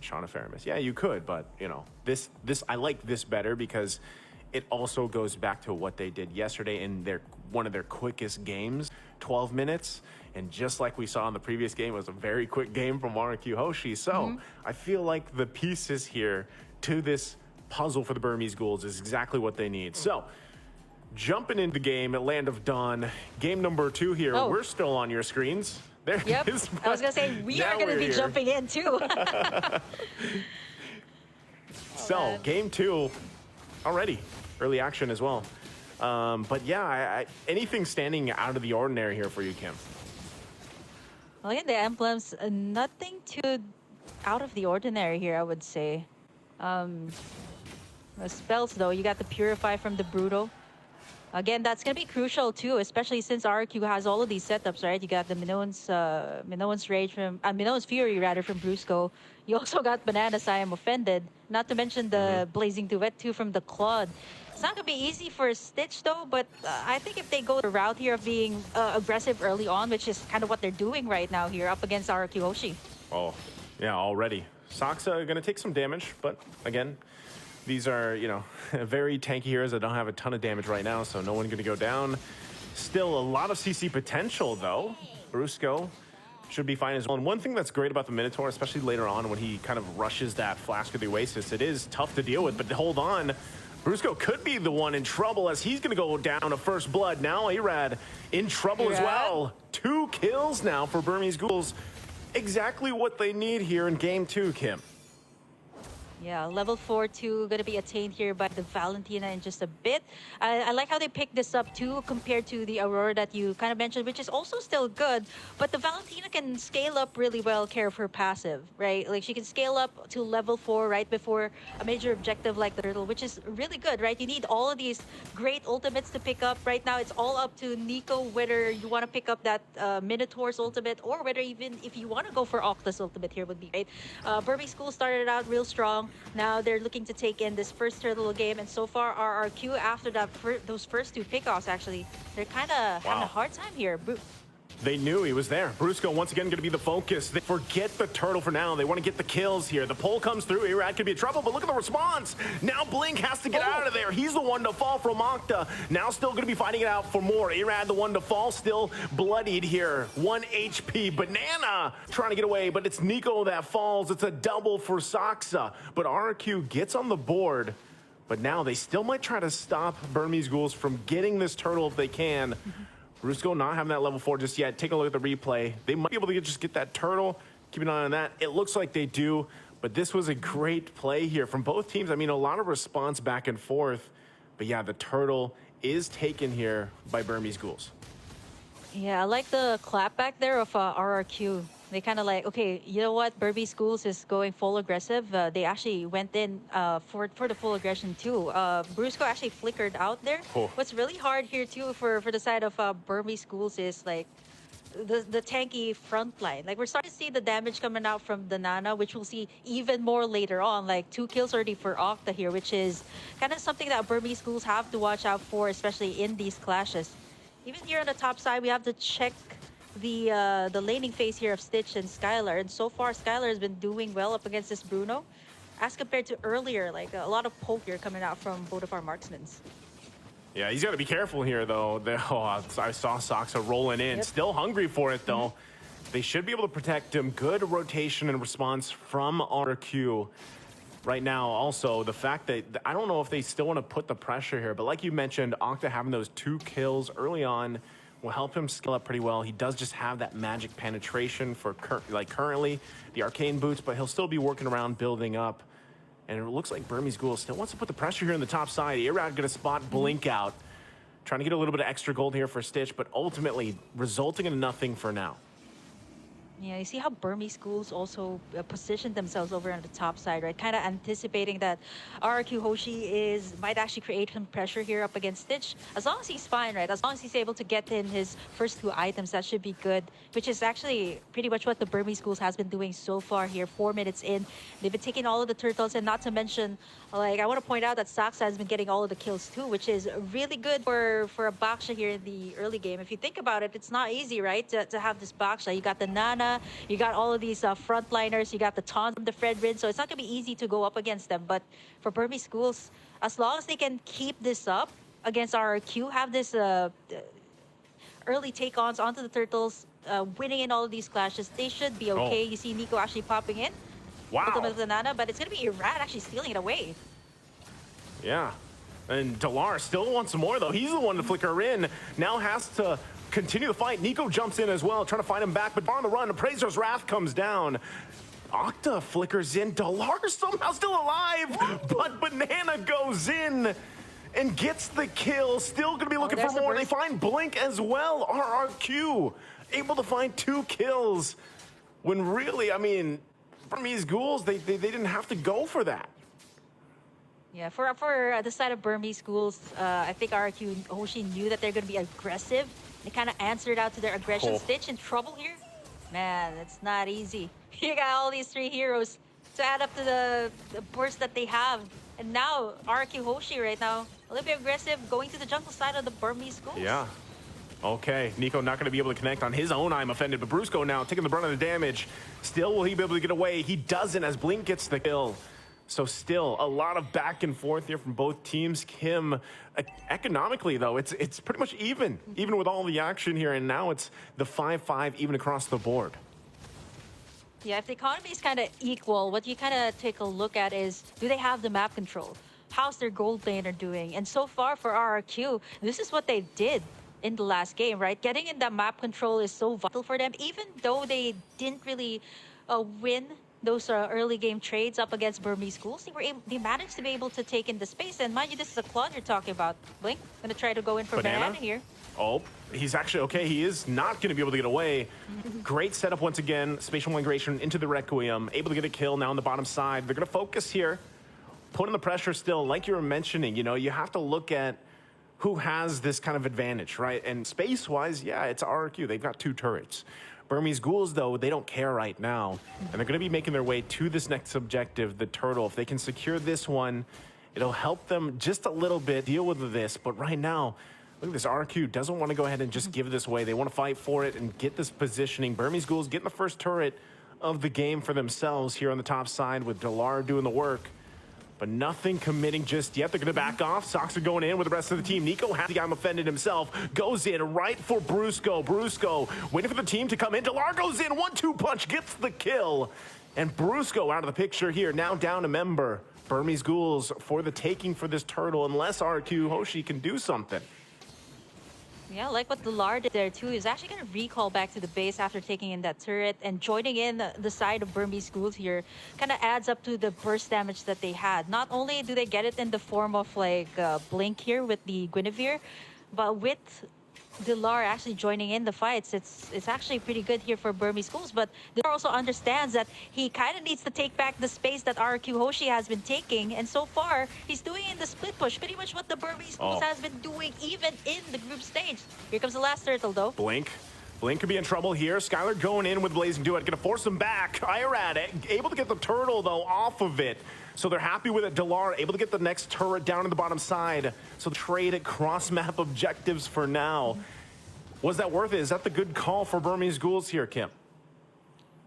Shauna Faramis. Yeah, you could, but you know, this I like this better because it also goes back to what they did yesterday in one of their quickest games, 12 minutes. And just like we saw in the previous game, it was a very quick game from RRQ Hoshi. So I feel like the pieces here to this puzzle for the Burmese Ghouls is exactly what they need. So jumping into the game at Land of Dawn, game number 2 here. We're still on your screens. There it is. I was going to say, we are going to be jumping in too. So game 2 already. Early action as well. But yeah, anything standing out of the ordinary here for you, Kim? Well, yeah, the emblems, nothing too out of the ordinary here, I would say. The spells, though, you got the Purify from the Brutal. Again, that's going to be crucial, too, especially since RRQ has all of these setups, right? You got the Minoan's Rage from... Minoan's Fury, rather, from Brusco. You also got Bananas, I Am Offended. Not to mention the Blazing Duet, too, from the Claude. It's not going to be easy for Stitch, though, but I think if they go the route here of being aggressive early on, which is kind of what they're doing right now here up against RRQ Hoshi. Oh, yeah, already. Saksa going to take some damage, but again, these are, you know, very tanky heroes that don't have a ton of damage right now, so no one going to go down. Still a lot of CC potential, though. Brusco should be fine as well. And one thing that's great about the Minotaur, especially later on when he kind of rushes that Flask of the Oasis, it is tough to deal with, but hold on. Brusco could be the one in trouble as he's going to go down to first blood. Now Arad in trouble as well. 2 kills now for Burmese Ghouls. Exactly what they need here in game 2, Kim. Yeah, level 4-2 going to be attained here by the Valentina in just a bit. I like how they picked this up too compared to the Aurora that you kind of mentioned, which is also still good. But the Valentina can scale up really well, care of her passive, right? Like she can scale up to level 4 right before a major objective like the Turtle, which is really good, right? You need all of these great ultimates to pick up. Right now, it's all up to Nico whether you want to pick up that Minotaur's ultimate or whether even if you want to go for Octa's ultimate here would be great. Burmese School started out real strong. Now they're looking to take in this first Turtle game, and so far RRQ after that those first 2 pickoffs, actually, they're kind of having a hard time here. They knew he was there. Brusco once again going to be the focus. They forget the Turtle for now. They want to get the kills here. The pull comes through. Irad could be in trouble, but look at the response. Now Blink has to get out of there. He's the one to fall from Octa. Now still going to be fighting it out for more. Irad the one to fall, still bloodied here. 1 HP. Banana trying to get away, but it's Nico that falls. It's a double for Saksa. But RRQ gets on the board. But now they still might try to stop Burmese Ghouls from getting this Turtle if they can. Brusco not having that level 4 just yet. Take a look at the replay. They might be able to just get that Turtle. Keep an eye on that. It looks like they do, but this was a great play here from both teams. I mean, a lot of response back and forth, but yeah, the Turtle is taken here by Burmese Ghouls. Yeah, I like the clap back there of RRQ. They kind of like, okay, you know what? Burmese Schools is going full aggressive. They actually went in for the full aggression too. Brusco actually flickered out there. What's really hard here too for the side of Burmese Schools is like the tanky front line. Like we're starting to see the damage coming out from the Nana, which we'll see even more later on. Like 2 kills already for Octa here, which is kind of something that Burmese Schools have to watch out for, especially in these clashes. Even here on the top side, we have to check the laning phase here of Stitch and Skylar, and so far Skylar has been doing well up against this Bruno as compared to earlier. Like a lot of poke here coming out from both of our marksmen. Yeah, he's got to be careful here though. I saw Saksa rolling in, still hungry for it though. They should be able to protect him. Good rotation and response from RRQ right now. Also the fact that I don't know if they still want to put the pressure here, but like you mentioned, Octa having those 2 kills early on will help him scale up pretty well. He does just have that magic penetration for currently the arcane boots, but he'll still be working around building up. And it looks like Burmese Ghouls still wants to put the pressure here in the top side. Irad gonna spot Blink out, trying to get a little bit of extra gold here for Stitch, but ultimately resulting in nothing for now. Yeah, you see how Burmese Schools also positioned themselves over on the top side, right? Kind of anticipating that RRQ Hoshi might actually create some pressure here up against Stitch. As long as he's fine, right? As long as he's able to get in his first 2 items, that should be good. Which is actually pretty much what the Burmese Schools has been doing so far here. 4 minutes in, they've been taking all of the turtles, and not to mention, like I want to point out that Saksa has been getting all of the kills too, which is really good for a Baksha here in the early game. If you think about it, it's not easy, right? To have this Baksha. You got the Nana, Banana, you got all of these frontliners, you got the taunt from the Fredrin, so it's not going to be easy to go up against them. But for Burmese Schools, as long as they can keep this up against RRQ, have this early take-ons onto the Turtles, winning in all of these clashes, they should be okay. You see Nico actually popping in. Wow. With the Banana, but it's going to be Irad actually stealing it away. Yeah. And Delar still wants some more, though. He's the one to flicker her in. Now has to continue the fight. Nico jumps in as well, trying to find him back, but on the run, Appraiser's Wrath comes down. Octa flickers in. Delar somehow still alive, but Banana goes in and gets the kill. Still going to be looking for more. They find Blink as well. RRQ able to find 2 kills. When really, I mean, Burmese Ghouls, they didn't have to go for that. Yeah, for the side of Burmese Schools, I think RRQ and Hoshi knew that they're going to be aggressive. They kind of answered out to their aggression. Stitch in trouble here. Man, it's not easy. You got all these 3 heroes to add up to the burst that they have. And now, RRQ Hoshi right now, a little bit aggressive, going to the jungle side of the Burmese Schools. Yeah. Okay, Nico not going to be able to connect on his own I'm offended, but Brusco now taking the brunt of the damage. Still, will he be able to get away? He doesn't as Blink gets the kill. So still a lot of back and forth here from both teams. Kim, economically though, it's pretty much even with all the action here. And now it's the 5-5 even across the board. Yeah, if the economy is kind of equal, what you kind of take a look at is, do they have the map control? How's their gold laner doing? And so far for RRQ, this is what they did in the last game, right? Getting in that map control is so vital for them, even though they didn't really win those early game trades up against Burmese Schools. They managed to be able to take in the space. And mind you, this is a Claude you're talking about. Blink, gonna try to go in for Banana here. Oh, he's actually okay. He is not going to be able to get away. Great setup once again. Spatial migration into the Requiem. Able to get a kill now on the bottom side. They're going to focus here. Putting the pressure still. Like you were mentioning, you know, you have to look at who has this kind of advantage, right? And space-wise, yeah, it's RRQ. They've got 2 turrets. Burmese Ghouls, though, they don't care right now. And they're going to be making their way to this next objective, the Turtle. If they can secure this one, it'll help them just a little bit deal with this. But right now, look at this. RRQ doesn't want to go ahead and just give this away. They want to fight for it and get this positioning. Burmese Ghouls getting the first turret of the game for themselves here on the top side with Delar doing the work. But nothing committing just yet. They're going to back off. Sox are going in with the rest of the team. Nico has the guy offended himself. Goes in right for Brusco. Brusco waiting for the team to come in. Delar goes in. 1-2 punch. Gets the kill. And Brusco out of the picture here. Now down a member. Burmese Ghouls for the taking for this Turtle. Unless RQ Hoshi can do something. Yeah, like what Delar did there too, is actually going to recall back to the base after taking in that turret, and joining in the side of Burmese Schools here kind of adds up to the burst damage that they had. Not only do they get it in the form of like Blink here with the Guinevere, but with Delar actually joining in the fights, it's actually pretty good here for Burmese Schools. But Delar also understands that he kind of needs to take back the space that RQ Hoshi has been taking, and so far he's doing in the split push pretty much what the Burmese Schools has been doing even in the group stage. Here comes the last turtle though. Blink could be in trouble here. Skylar going in with Blazing Duet, gonna force him back. Irad able to get the Turtle though off of it. So they're happy with it. Delar able to get the next turret down in the bottom side. So trade at cross-map objectives for now. Was that worth it? Is that the good call for Burmese Ghouls here, Kim?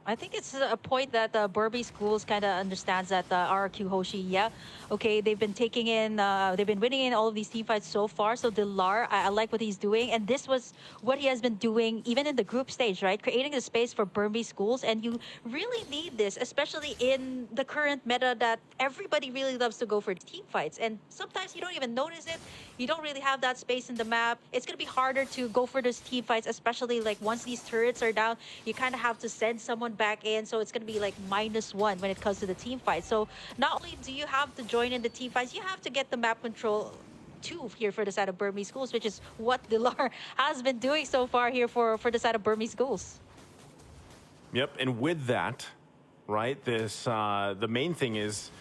I think it's a point that Burmese Schools kind of understands that RRQ Hoshi, yeah, okay, they've been taking in, they've been winning in all of these team fights so far. So Delar, I like what he's doing, and this was what he has been doing even in the group stage, right? Creating the space for Burmese Schools, and you really need this, especially in the current meta that everybody really loves to go for team fights, and sometimes you don't even notice it. You don't really have that space in the map. It's gonna be harder to go for those team fights, especially like once these turrets are down, you kind of have to send someone back in, so it's going to be like -1 when it comes to the team fight. So not only do you have to join in the team fights, you have to get the map control too here for the side of Burmese Schools, which is what Delar has been doing so far here for the side of Burmese Schools. Yep, and with that, right, this the main thing is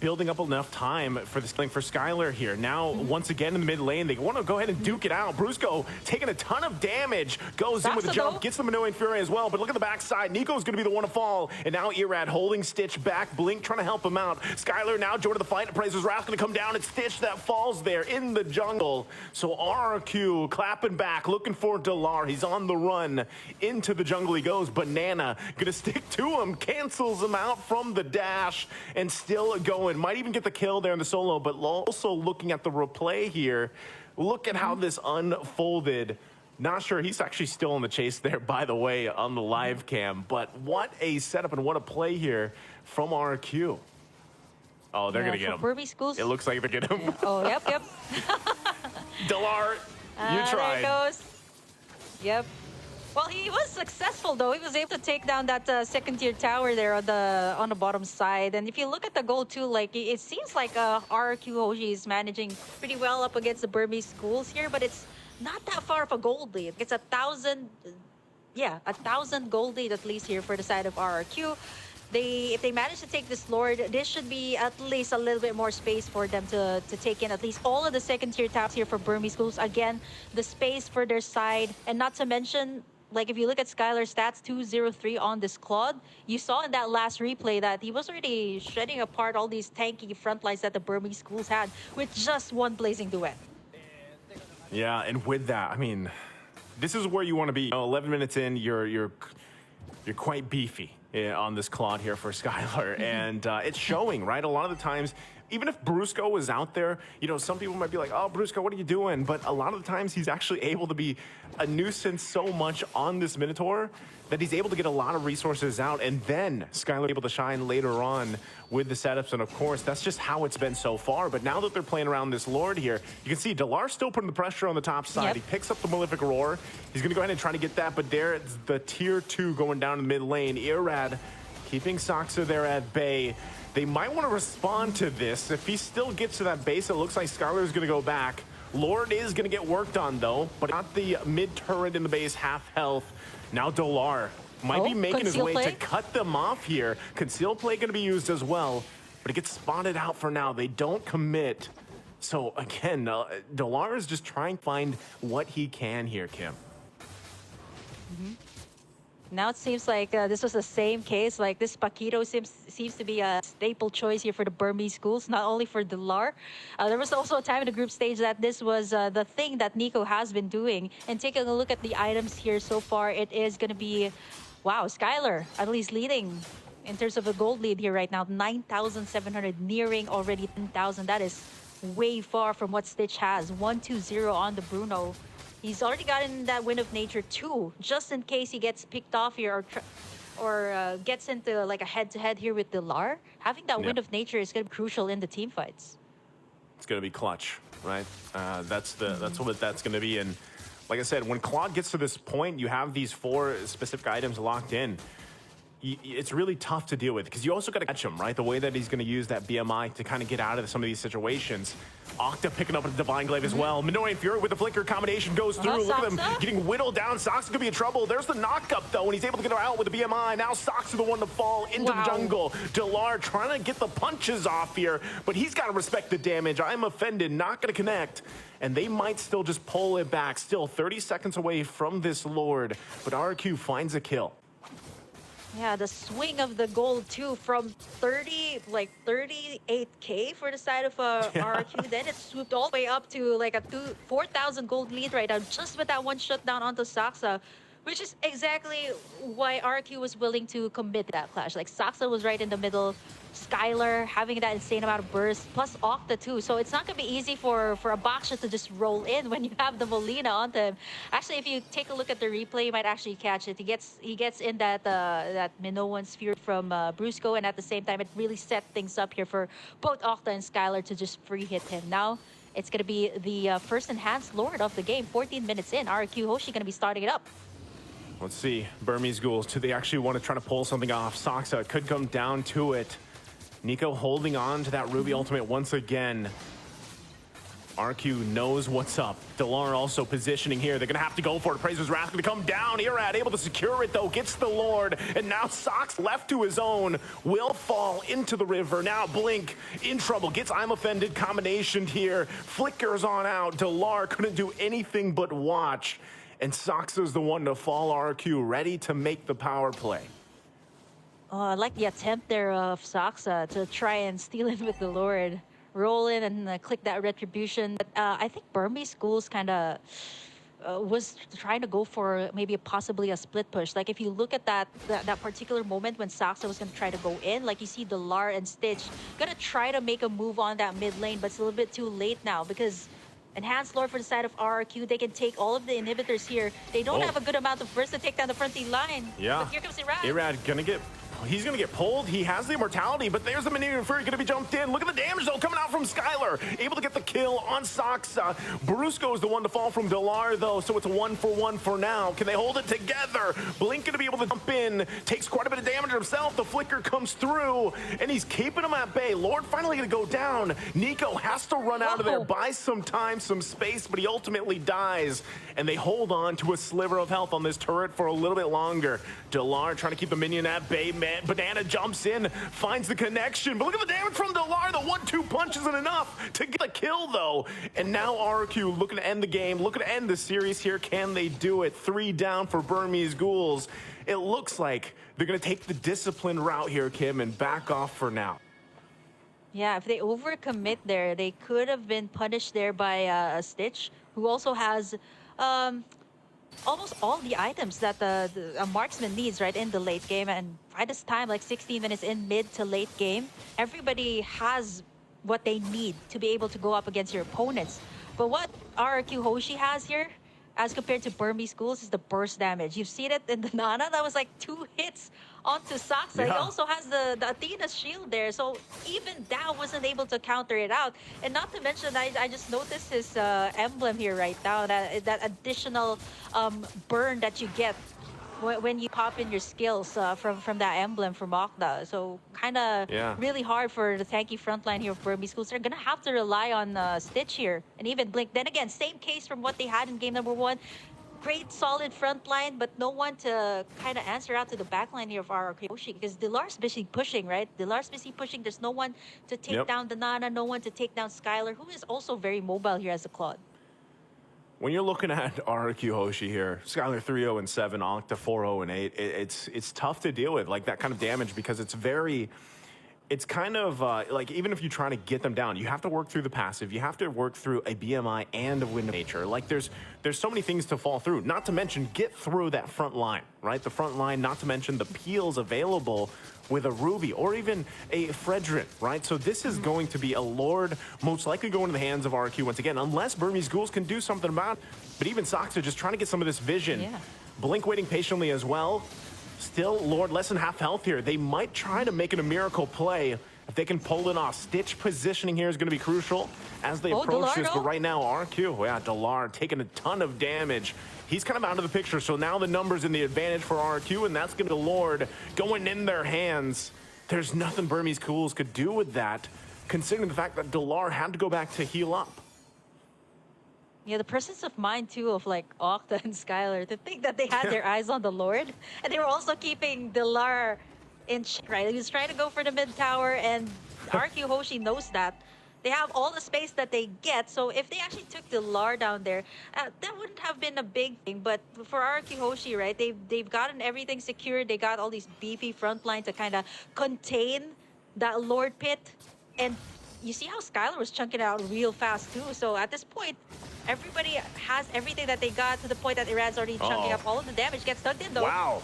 building up enough time for this thing for Skylar here. Now, once again in the mid lane, they want to go ahead and duke it out. Brusco taking a ton of damage, goes in with a jump, gets the Minoan Fury as well, but look at the backside. Nico's going to be the one to fall, and now Irad holding Stitch back, Blink trying to help him out. Skylar now joining the fight, Appraiser's Wrath going to come down, and Stitch that falls there in the jungle. So RRQ clapping back, looking for Delar. He's on the run. Into the jungle he goes. Banana going to stick to him, cancels him out from the dash, and still going. Might even get the kill there in the solo, but also looking at the replay here, look at how this unfolded. Not sure, he's actually still on the chase there, by the way, on the live cam, but what a setup and what a play here from RQ. Oh, they're gonna get him. Burmese Schools. It looks like they're getting him. Oh, yep. Delar, you tried. There it goes. Yep. Well, he was successful though. He was able to take down that second tier tower there on the bottom side. And if you look at the goal too, like it seems like RRQ Hoshi is managing pretty well up against the Burmese Schools here, but it's not that far of a gold lead. It's 1,000 gold lead at least here for the side of RRQ. If they manage to take this Lord, this should be at least a little bit more space for them to take in at least all of the second tier towers here for Burmese Schools. Again, the space for their side, and not to mention, like if you look at Skylar's stats, 203 on this Claude, you saw in that last replay that he was already shredding apart all these tanky front lines that the Burmese Schools had with just one blazing duet. Yeah, and with that, I mean, this is where you want to be. 11 minutes in, you're quite beefy on this Claude here for Skylar, and it's showing, right? A lot of the times, even if Brusco was out there, you know, some people might be like, oh, Brusco, what are you doing? But a lot of the times he's actually able to be a nuisance so much on this Minotaur that he's able to get a lot of resources out, and then Skylar able to shine later on with the setups, and of course, that's just how it's been so far. But now that they're playing around this Lord here, you can see Delar still putting the pressure on the top side. Yep. He picks up the Malefic Roar. He's going to go ahead and try to get that, but there's the tier 2 going down in the mid lane. Irad keeping Soxa there at bay. They might want to respond to this. If he still gets to that base, it looks like Skylar is going to go back. Lord is going to get worked on, though, but not the mid turret in the base, half health. Now Delar might be making his way to cut them off here. Conceal play going to be used as well, but it gets spotted out for now. They don't commit. So again, Delar is just trying to find what he can here, Kim. Now it seems like this was the same case. Like this Paquito seems to be a staple choice here for the Burmese Schools, not only for Delar. There was also a time in the group stage that this was the thing that Nico has been doing. And taking a look at the items here so far, it is going to be, wow, Skylar at least leading in terms of a gold lead here right now. 9,700, nearing already 10,000. That is way far from what Stitch has. 1-2-0 on the Bruno. He's already gotten that Wind of Nature too, just in case he gets picked off here or gets into like a head-to-head here with Delar. Having that Wind of Nature is going to be crucial in the team fights. It's going to be clutch, right? That's what that's going to be. And like I said, when Claude gets to this point, you have these 4 specific items locked in. It's really tough to deal with because you also got to catch him, right? The way that he's going to use that BMI to kind of get out of some of these situations. Octa picking up a Divine Glaive as well. Minoan Fury with the flicker combination goes through. Look at them getting whittled down. Soxa could be in trouble. There's the knock-up, though, and he's able to get her out with the BMI. Now Soxa the one to fall into the jungle. Delar trying to get the punches off here, but he's got to respect the damage. I'm offended, not going to connect. And they might still just pull it back. Still 30 seconds away from this Lord, but RRQ finds a kill. Yeah, the swing of the gold too from 38K for the side of RRQ. Then it swooped all the way up to like a 4,000 gold lead right now, just with that one shutdown onto Soxa, which is exactly why RRQ was willing to commit that clash. Like Soxa was right in the middle, Skylar having that insane amount of burst, plus Octa too. So it's not gonna be easy for a Baksha to just roll in when you have the Molina onto him. Actually, if you take a look at the replay, you might actually catch it. He gets in that Minoan Sphere from Brusco, and at the same time, it really set things up here for both Octa and Skylar to just free hit him. Now, it's gonna be the first enhanced Lord of the game. 14 minutes in, RRQ Hoshi gonna be starting it up. Let's see, Burmese Ghouls, do they actually want to try to pull something off? Soxa could come down to it. Nico holding on to that Ruby ultimate once again. RQ knows what's up. Delar also positioning here. They're going to have to go for it. Appraiser's Wrath going to come down. Irad able to secure it, though. Gets the Lord. And now Sox left to his own. Will fall into the river. Now Blink in trouble. Gets I'm Offended combination here. Flickers on out. Delar couldn't do anything but watch. And Sox is the one to fall. RQ ready to make the power play. I like the attempt there of Saxa to try and steal it with the Lord. Roll in and click that retribution. But I think Burmese Schools kind of was trying to go for maybe possibly a split push. Like if you look at that particular moment when Saxa was going to try to go in, like you see Delar and Stitch gonna try to make a move on that mid lane, but it's a little bit too late now because Enhanced Lord for the side of RRQ, they can take all of the inhibitors here. They don't have a good amount of burst to take down the front line. Yeah. But here comes Irad. Irad gonna get... He's going to get pulled. He has the immortality, but there's the Maneuver Fury going to be jumped in. Look at the damage, though, coming out from Skylar. Able to get the kill on Soxa. Brusco is the one to fall from Delar, though, so it's a 1-for-1 for now. Can they hold it together? Blink going to be able to jump in. Takes quite a bit of damage himself. The flicker comes through, and he's keeping him at bay. Lord finally going to go down. Nico has to run out of there, buy some time, some space, but he ultimately dies. And they hold on to a sliver of health on this turret for a little bit longer. Delar trying to keep the minion at bay. Banana jumps in, finds the connection, but look at the damage from Delar. The 1-2 punch isn't enough to get a kill, though. And now RRQ looking to end the game, looking to end the series here. Can they do it? 3 down for Burmese Ghouls. It looks like they're going to take the disciplined route here, Kim, and back off for now. Yeah, if they overcommit there, they could have been punished there by a Stitch, who also has almost all the items that a marksman needs, right, in the late game. And by this time, like 16 minutes in mid to late game, everybody has what they need to be able to go up against your opponents. But what RRQ Hoshi has here, as compared to Burmese Schools, is the burst damage. You've seen it in the Nana. That was like 2 hits onto Saxa. Yeah. He also has the Athena's shield there. So even that wasn't able to counter it out. And not to mention, I just noticed his emblem here right now. That additional burn that you get when you pop in your skills from that emblem from Okta. So kind of really hard for the tanky frontline here of Burmese Schools. They're going to have to rely on Stitch here and even Blink. Then again, same case from what they had in game number 1. Great solid front line, but no one to kind of answer out to the back line here of RRQ Hoshi, because Delar's busy pushing, right? Delar's busy pushing. There's no one to take down the Nana, no one to take down Skylar, who is also very mobile here as a Claude. When you're looking at RRQ Hoshi here, Skylar 3-0 and 7, Octa 4-0 and 8, it's tough to deal with, like that kind of damage, because it's kind of like, even if you try to get them down, you have to work through the passive, you have to work through a BMI and a Wind of Nature. Like there's so many things to fall through, not to mention get through that front line, right? The front line, not to mention the peels available with a Ruby or even a Fredrin, right? So this is going to be a Lord, most likely going to the hands of RQ once again, unless Burmese Ghouls can do something about it. But even Soxa just trying to get some of this vision. Yeah. Blink waiting patiently as well. Still, Lord, less than half health here. They might try to make it a miracle play if they can pull it off. Stitch positioning here is going to be crucial as they approach this. But right now, RQ, yeah, Delar taking a ton of damage. He's kind of out of the picture, so now the numbers in the advantage for RQ, and that's going to be the Lord going in their hands. There's nothing Burmese Ghouls could do with that, considering the fact that Delar had to go back to heal up. Yeah, the presence of mind, too, of like Octa and Skylar, to think that they had their eyes on the Lord. And they were also keeping Delar in check, right? He was trying to go for the mid tower, and RQ Hoshi knows that. They have all the space that they get, so if they actually took Delar down there, that wouldn't have been a big thing. But for RRQ Hoshi, right, they've gotten everything secured. They got all these beefy front line to kind of contain that Lord pit. And you see how Skylar was chunking out real fast, too. So at this point, everybody has everything that they got, to the point that Irad's already chunking up all of the damage. Gets stuck in, though. Wow.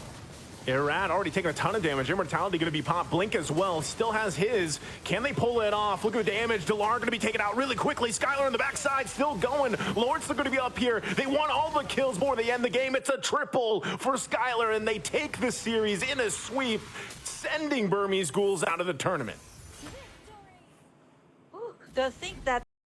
Irad already taking a ton of damage. Immortality going to be popped. Blink as well. Still has his. Can they pull it off? Look at the damage. Delar going to be taken out really quickly. Skylar on the backside still going. Lord's still going to be up here. They want all the kills before they end the game. It's a triple for Skylar, and they take the series in a sweep, sending Burmese Ghouls out of the tournament. To think that